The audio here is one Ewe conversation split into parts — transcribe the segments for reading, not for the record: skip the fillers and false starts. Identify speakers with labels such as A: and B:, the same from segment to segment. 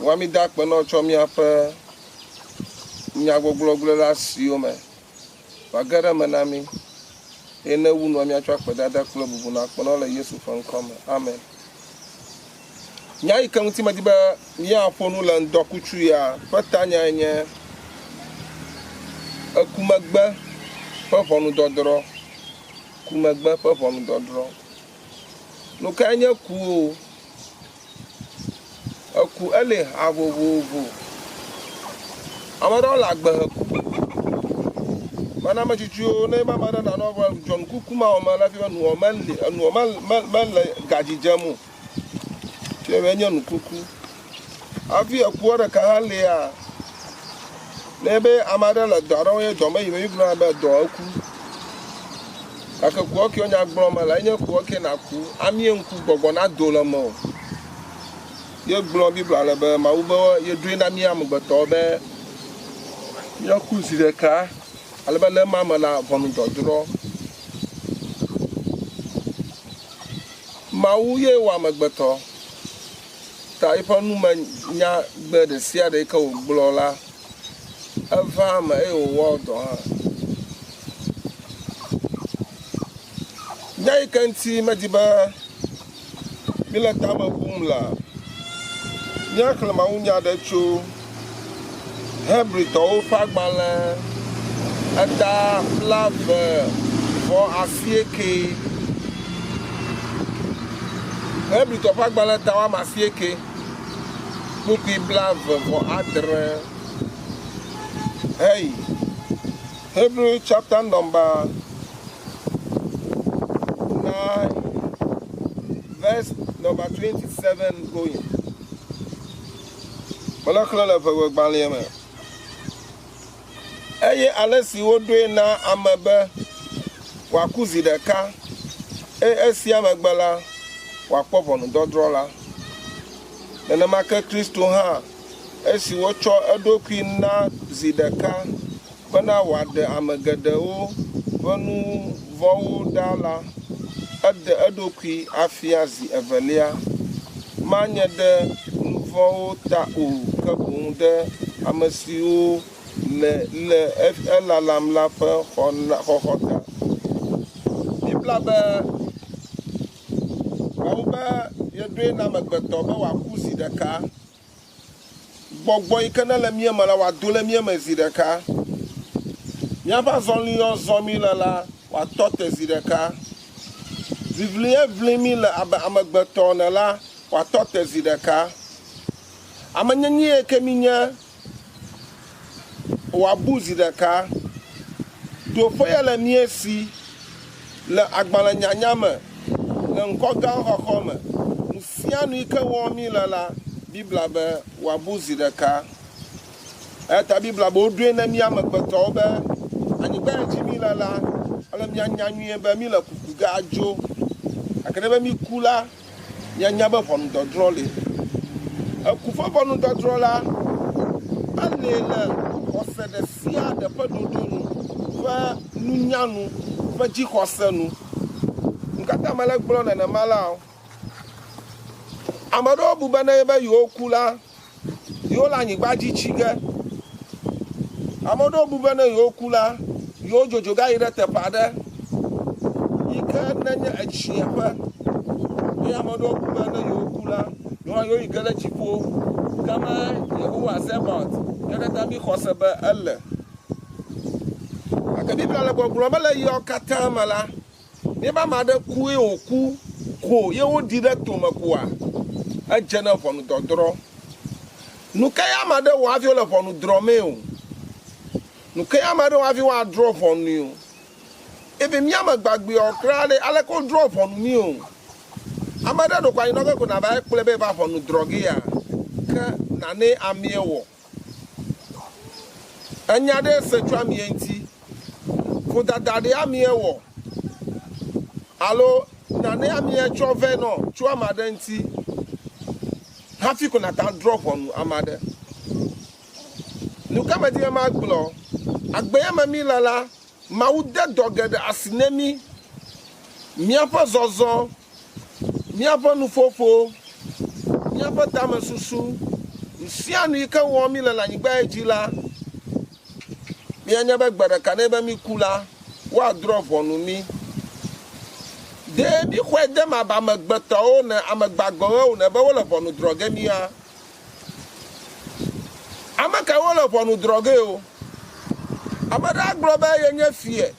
A: Wami dak peno chomi apa nyago gloglola siome. Bagara manami. Ene wu no mi atwa kwadada club bu na peno la Yesu fan come. Amen. Nyai kan ti madiba nya afonu la ndokutu ya patanya nye Kumegbe pe ʋɔnudrɔdrɔ. Kumegbe pe ʋɔnudrɔdrɔ. No ka nye ku o. Ku ele ha vovovo. Amara la gbe ku. Mana ma chichu ne ma mara na no John kukuma o ma la fi nu o ma le gajijamu. Che wenye nu kuku. Afi ku ora ka ha le a. Nebe amara la daro ye do me yi gura ba do ku. Aka ku oke onya gbro ma la nye ku oke na ku. Ami enku gbogbo na do lo mo. Ye gbro bi bla le be ma u be ye dui na mi am gbeto be. Ya ku si de ka. Ale be le ma ma la ʋɔnudrɔdrɔ. Ma u ye wa me gbeto. Ta ifa nu ma nya gbe de sia de ka o gblo la. Ava ma e o wo do ha. Nyai kanti madiba bila tama bumla. Nya klama unya de chu. Hebri to fagbala. Ada flave for asieke. Hebri to fagbala tawa masieke. Puki blave for adre. Hey, Hebrew chapter number 9, verse number 27 going. Malakla la fa gbalema. Eye alesi wodwe na amabe wakuzi deka. Esi amagbala wakpo ʋɔnudrɔdrɔ la. Nana make Kristo ha. Esi wocho edokui na zideka bana wade amegedewo venu vowo dala ede edokui afia zi evelia manye de vowo ta o kebun de amesiwo le elalam la pe xoxota bibla be waube yedwe na megbeto be wakuzi deka Gbogbo ikana le mie mala wa do le mie mezideka. Mia pa zonli yo zomi la wa tote zideka. Vivlie vlimi le amagbeto na la wa tote zideka. Amanyenye keminya wa bu zideka. Do foya le mie si le agbala nyanyame le nkoga hohome. Nufianu ike wo mi la Bibla be wabuzi deka. Eta Bibla bo dwe na mi amagbeto be anyigba jimi la ala mi anyanwie be mi la kukuga ajo. Akade be mi kula nyanya be ʋɔnudrɔdrɔ le. Akufa ʋɔnudrɔdrɔ la alela ose de sia de pe dodonu va nunyanu va jixɔsenu. Nkata mala gblo na mala Amado bubana ebe yo kula yo la nyigba jichige. Amado bubana yo kula yo jojoga ire tepade. Ike nanya achiefe. Amado bubana yo kula yo igele chipo kama Yehowa Zebaoth yakata mi khosebe elle. Aka Biblia le gbogbo mala yo kata mala. Ni ba made ku e oku ko ye wo di de to makoa. Ajana ʋɔnudrɔdrɔ. Nukaya made wa fi le ʋɔnudrɔ me o. Nukaya made wa fi wa drɔ ʋɔnu o. Ebe mi amagbagbe okra le ale ko drɔ ʋɔnu mi o. Amade do kwa inoke ko na ba ekple be ba ʋɔnudrɔ ge ya. Ke nane amiewo. Anya de se twa mi enti. Fo dadade amiewo. Alo nane amie chove no, chwa amade enti. Hafi kuna ta drop on amade. Nuka di ma gblo. Agbeya mami lala. Ma ude dogede asinemi. Miapa zozo. Miapa nufofo. Miapa tamesusu. Nsianu ike wɔ mi le anyigba dzi la. Mianya be gbeɖeka ne be mi ku la, woadrɔ ʋɔnu mi. De mi xɔe de ma ba amegbetɔwo ne amegbagbewo ne be wole ʋɔnu drɔ ge mia. Ame ka wole ʋɔnu drɔ ge o. Ame ɖe agblɔ be ye nye fie.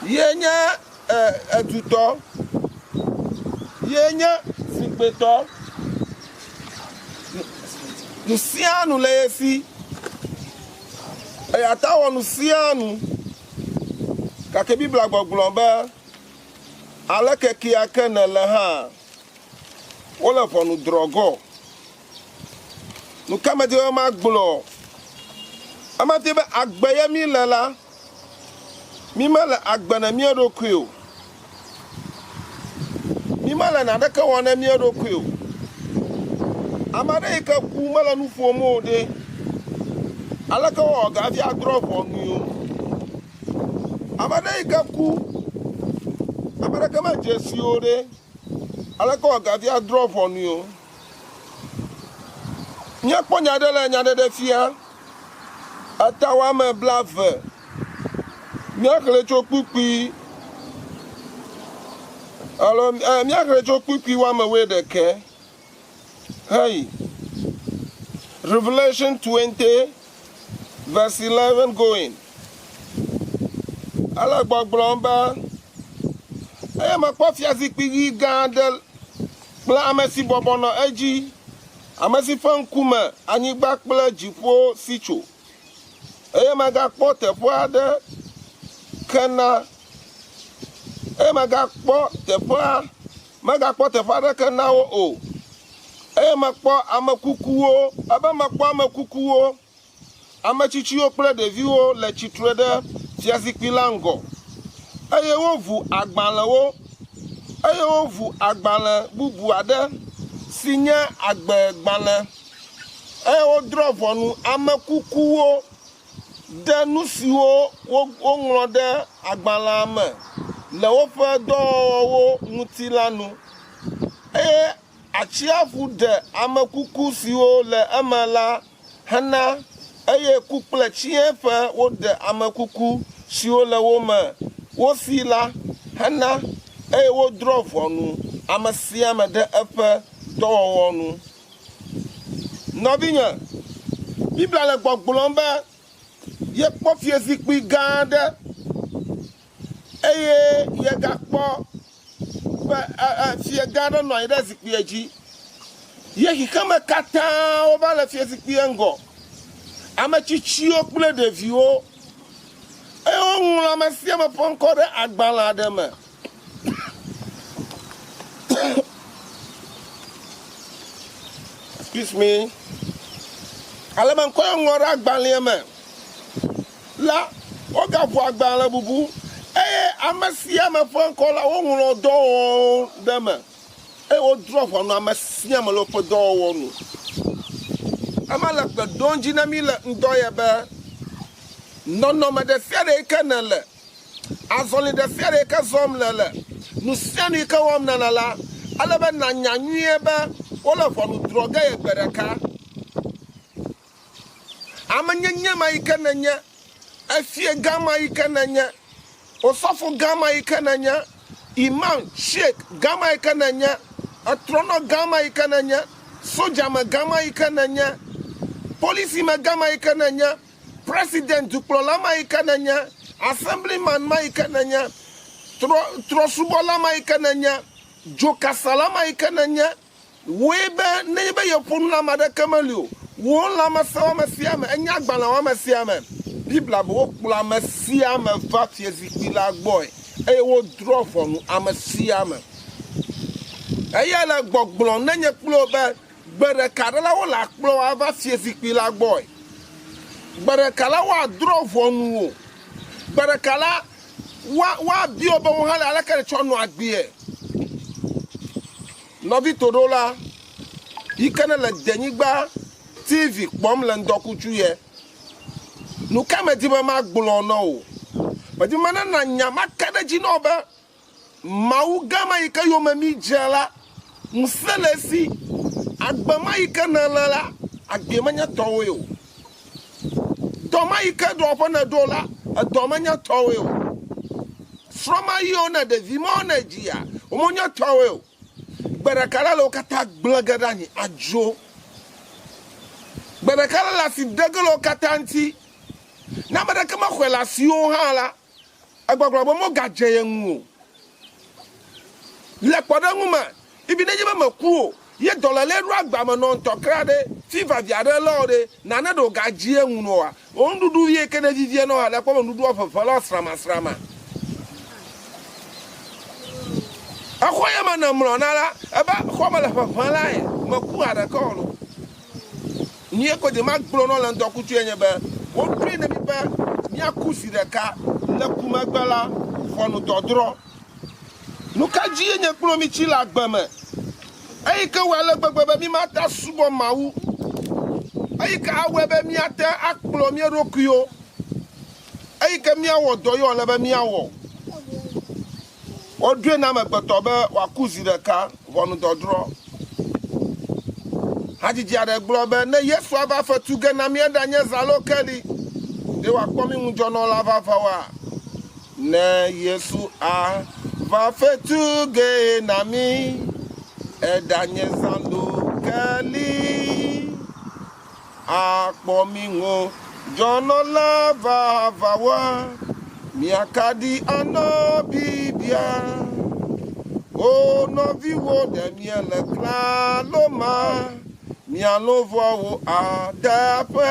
A: Ye nye edutɔ. Ye nye zigbetɔ. Nu sia nu le ye si. Eya ta wɔ nu sia nu. Gake Biblia gbɔgblɔ be aleke kia ke ne le hã wole ʋɔnu drɔ gɔ. Nu ka me di be ma gblɔ. Ama di be agbe ye mi le la. Mi me le agbe ne mia ɖokui o. Mi me le naneke wɔ ne mia ɖokui o. Ame aɖe yi ke ku mele nu ƒom o ɖe. Aleke wɔ gavi adrɔ ʋɔnui o. Ame aɖe yi ke ku, ame ɖeke me dze si o ɖe. Aleke wɔ gavi adrɔ ʋɔnui o. Míakpɔ nya ɖe le nyaɖeɖe fia. Eta woame blave. Míaxlẽ tso kpukpui. Alo míaxlẽ tso kpukpui woame 11. Hey. Revelation 20 verse 11 going. Ale gbɔgblɔm be eye mekpɔ fiazikpui ɣi gã aɖe kple ame si bɔbɔ nɔ edzi, ame si ƒe ŋkume anyigba kple dziƒo si tso. Eye megakpɔ teƒe aɖe kena. Eye megakpɔ teƒe aɖeke na wo o. Eye mekpɔ ame kukuwo, ebe mekpɔ ame kukuwo, ame tsitsiwo kple ɖeviwo le tsitre ɖe fiazikpui la ŋgɔ. Eye wovu agbalẽwo. Eye wovu agbalẽ bubu aɖe si nye agbegbalẽ. Eye wodrɔ ʋɔnu ame kukuwo ɖe nu siwo woŋlɔ ɖe agbalẽa me le woƒe dɔwɔwɔwo ŋuti la nu. Eye atsiaƒu ɖe ame kuku siwo le eme la hena. Eye ku kple tsiẽƒe woɖe ame kuku siwo le wo me wosi la hena. Eye wodrɔ ʋɔnu ame sia ame ɖe eƒe dɔwɔwɔ nu. Nɔvinye, Biblia le gbɔgblɔm be yekpɔ fiazikpui gã aɖe. Eye yegakpɔ be fie gã aɖe nɔ anyi ɖe zikpuia dzi. Ye xexeme katã wova le fiazikpuia ŋgɔ. Ame tsitsiwo kple ɖeviwo. Eye woŋlɔ ame sia ame ƒe ŋkɔ ɖe agbalẽ aɖe me. Excuse me. Ale be ŋkɔ ye ŋlɔ ɖe agbalẽa me la, wogaʋu agbalẽ bubu. Eye ame sia ame ƒe ŋkɔ la woŋlɔ dɔwɔwɔ ɖe me. Eye wodrɔ ʋɔnu ame sia ame le woƒe dɔwɔwɔ nu. Ame le gbe dom dzi na mi le ŋdɔ ye be nɔnɔme ɖe sia ɖe yi ke ne le, azɔli ɖe sia ɖe yi ke zɔm le, nu sia nu yi ke wɔm nele la, ale be nanya nyuie be wole ʋɔnu drɔ ge ye gbe ɖeka. Ame nyenye ma yi ke nenye, efie gã ma yi ke nenye, osɔfo gã ma yi ke nenye, imam, sheik gã ma yi ke nenye, etrɔnɔ gã ma yi ke nenye, soja me gã ma yi ke nenye, polisi me gã ma yi ke nenye, president dukplɔla ma yi ke nenye, assemblyman ma yi ke nenye, trɔsubɔla ma yi ke nenye, dzokasala ma yi ke nenye. Woe be ne be yeƒo nu ame aɖeke meli o. Wo lãmesẽ wɔme sia me, enye agbalẽ wɔme sia me. Biblia be wokplɔ ame sia ame va fiazikpui la gbɔe. Eye wodrɔ ʋɔnu ame sia me. Eya le gbɔgblɔm nenye kplo be gbe ɖeka ɖe la wole akplɔ ava fiazikpui la gbɔe. Gbe ɖeka la woadrɔ ʋɔnu wo. Gbe ɖeka la woabia be wo hã le aleke tsɔ nɔ agbee. Nɔvi toɖola yi ke ne le Ewenyigba TV kpɔm le ŋdɔkutsu ye. Nu ka me di be magblɔ na o. Medi me nena nya ma ke ɖe dzi na be Mawu gã ma yi ke yome mi dze la, ŋusẽ le esi. agbama ike na la agbemanya towe o toma ike do opo na do la adomanya towe o sroma yo na de vimo na jia omonya towe o berekala lo kata glagada ni ajo berekala la si degelo katanti na berekama kwela si o hala agbagba mo gaje yenwu le poda nguma ibi na jeba makuo ye dollar le ru agba mo no ntokrade fiva viade lode na na do gaje yenwu no a ondudu ye kene vivie no hala kwa ondudu ofofala srama akoya mana mro nala eba khoma la fafala e maku ada kolo nie ko de magbro no la ndokutu enye be wo pri na mi ba mi akusi de ka la Kumegbe la ʋɔnudrɔdrɔ nuka ji enye kplo mi chi la gbeme ayi ke wele gbegbe mi mata subo mawu ayi ke awe be mi ate akplo mi rokuyo ayi ke mi awo doyo le be mi awo odwe na megbeto be wakuzi de ka ʋɔnudrɔdrɔ hajiji ade gblɔ be ne Yesu ava fetuge na mi danye zalo keli de wakpɔ mi ŋudzɔnɔ la vava wa ne Yesu ava fetuge na mi edanye zalo keli akpɔ mi ŋudzɔnɔ la vava wa miakadi ano bibia o noviwo de miele kla loma mialovo adape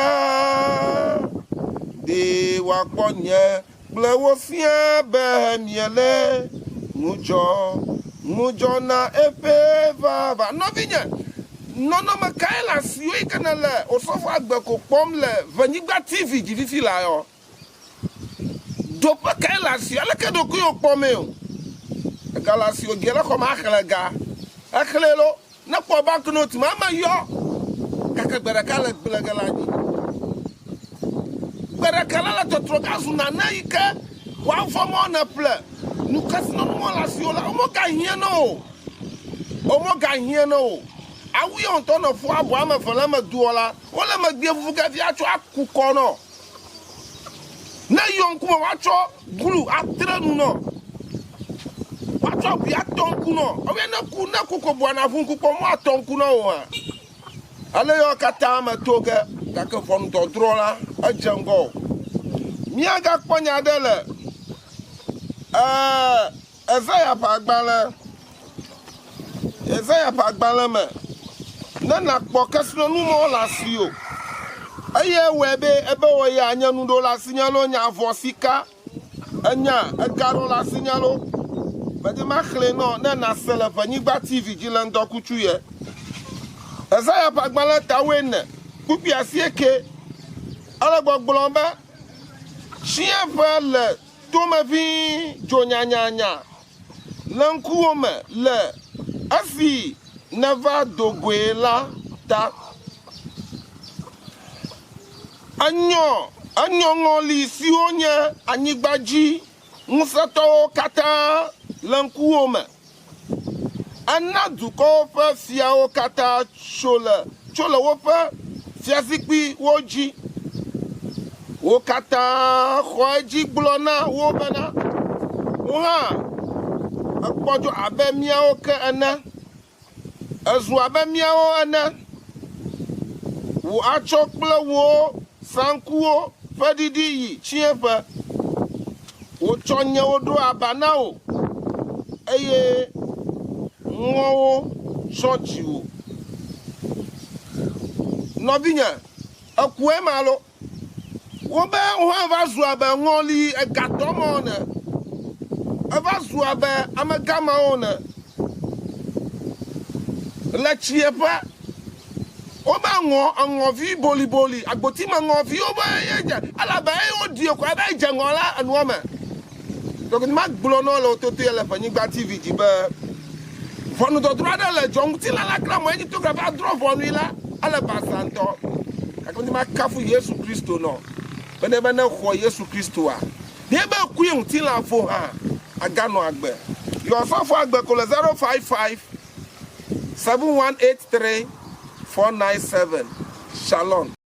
A: de wakponye blewo fie be miele mujo na epe vava novinye nono makaela siyo ikana le osofo agbeko pom le Ewenyigba TV jififi la yo dopa kaela siyo aleke do kuyo pome o gala siyo gela ko ma aklega aklelo na po banknote mama yo kaka berekala gbelegala ni berekala la totroga zuna na ike wa fomo na ple nukasino mo la siola omo ga hie no awi on to no fo abo ama fala ma duola wala ma gbe fuga fi acho akuko no na yon kuma wacho gulu atrenu no wacho bi atonku no owe na kuko bo na funku po mo atonku no wa ale yo kata ma toge kaka ʋɔnudrɔdrɔ la ajengo miaga kponya dele Ezaya pa gbale me na kpo kasino nu mo la si o aye webe ebe wo ya anya nu do la signalo nya avosika anya egaro la signalo bade ma khle no na sele Ewenyigba TV jilando kuchuye Ezaya pa gbale tawene kupi asieke ala gbogblombe chien le tomavi jonyanyanya lankuome le asi neva doguela ta anyo ngoli si onye anyigbaji musato kata lankuome anaduko fe fiao kata chole wo fe fiazikpi woji wo kata khoji blona wo bana wo ha akpojo abemia o ke ana azu abemia o ana wo achokple wo sankuo fadidi yi chiefa wo chonya odo abana o eye nwo sochi o nobinya akue malo wo be ho avazu aba ngoli egatomo na avazu aba amagama ona la chiepa o ba ngovi boli agboti ma ngovi o ba yeja ala ba e odi ko aba je ngola anuoma donc ni mag blono lo to te la Ewenyigba TV ji ba ʋɔnudrɔdrɔ ada le jɔnti la kra mo eji to ka ba drɔ ʋɔnu la ala ba santo akoni ma kafu Yesu Kristo no bene xɔ Yesu Kristo a de be ku yunti la fo ha aga no agbe yo so fo agbe ko le 055 7183 497. Shalom.